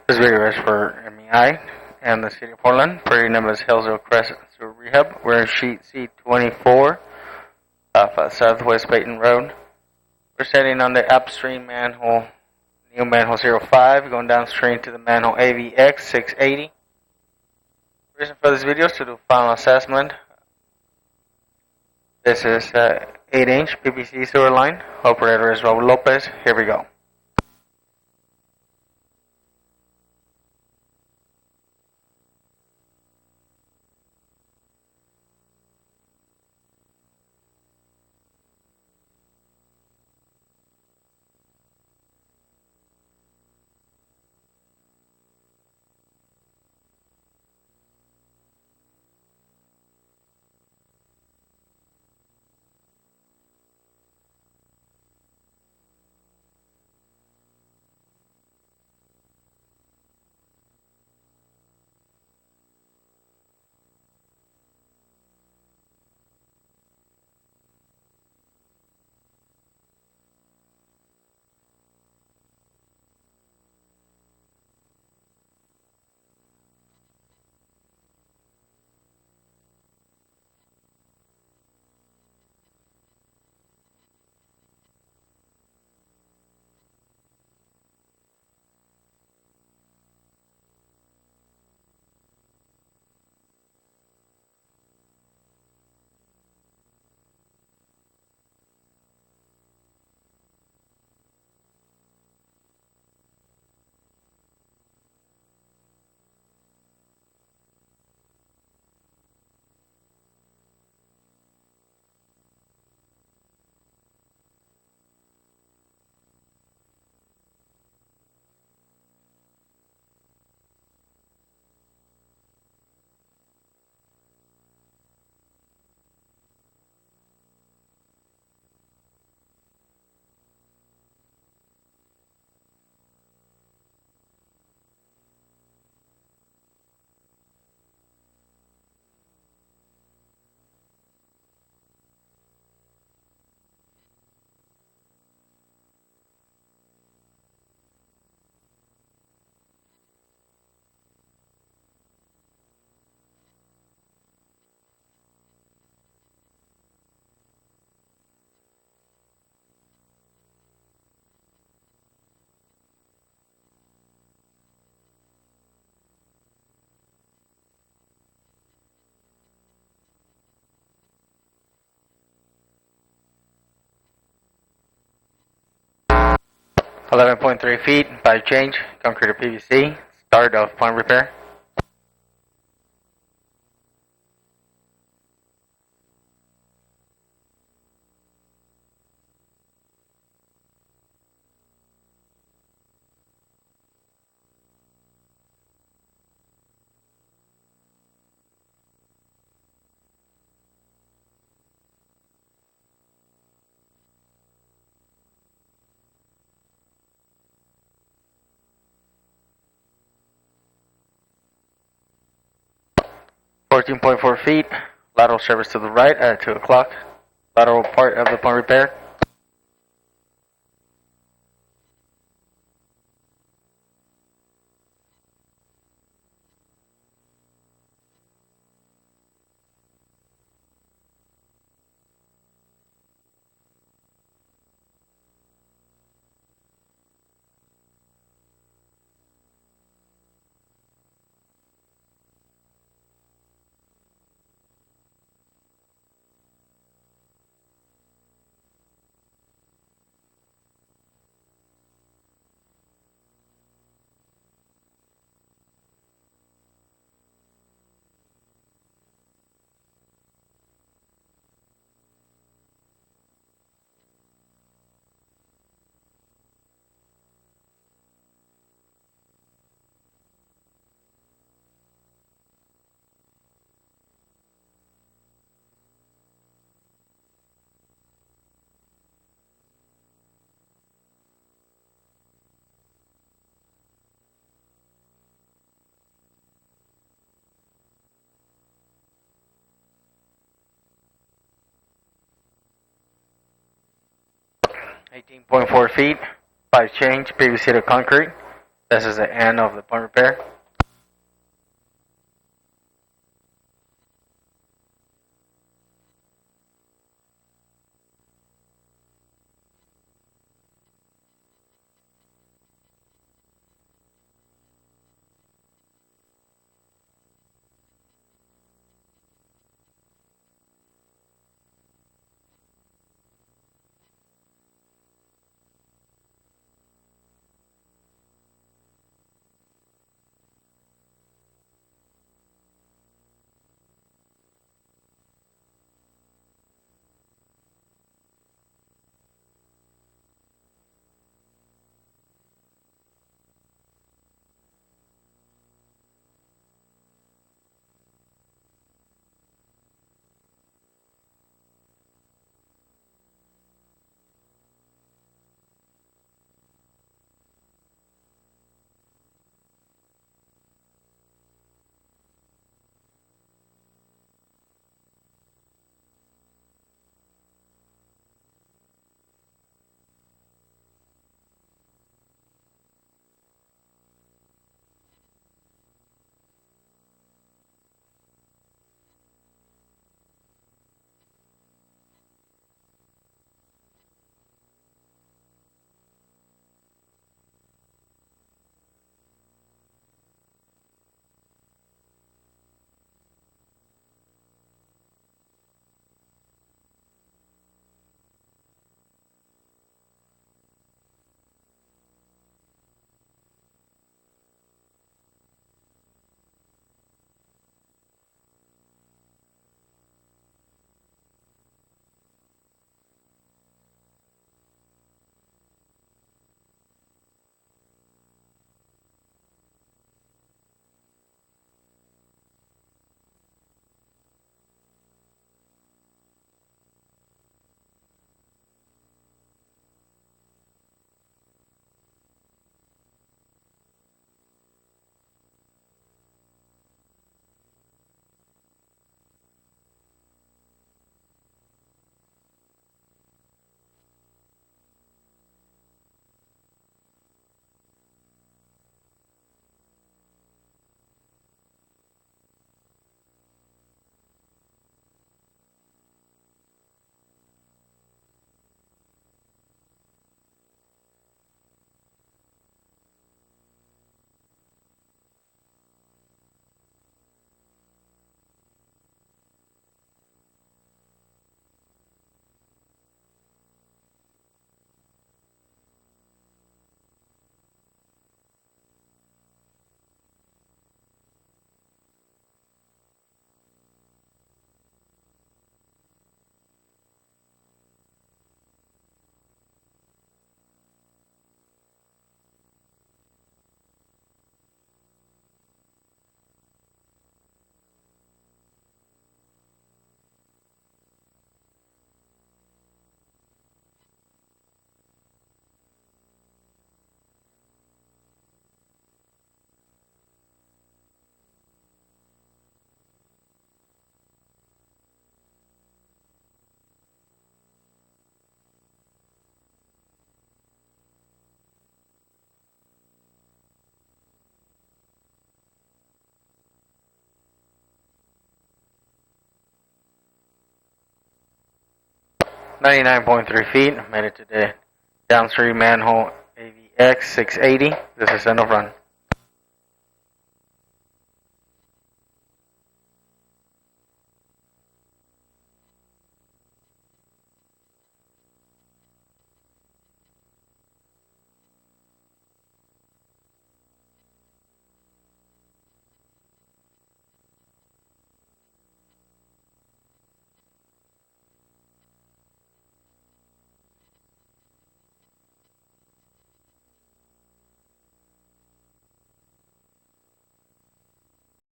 This video is for MEI and the City of Portland. Property number is Hillsville Crescent Sewer Rehab. We're in sheet C24 off Southwest Peyton Road. We're setting on the upstream manhole, new manhole 05, going downstream to the manhole AVX 680. The reason for this video is to do final assessment. This is 8-inch PVC sewer line. Operator is Raul Lopez. Here we go. $11.3 feet by change, concrete or PVC, start of point repair. $14.4 feet, lateral service to the right at 2 o'clock, lateral part of the point repair. $18.4 feet, 5 change, PVC to concrete. This is the end of the point repair. $99.3 feet. Made it to the downstream manhole AVX 680. This is end of run.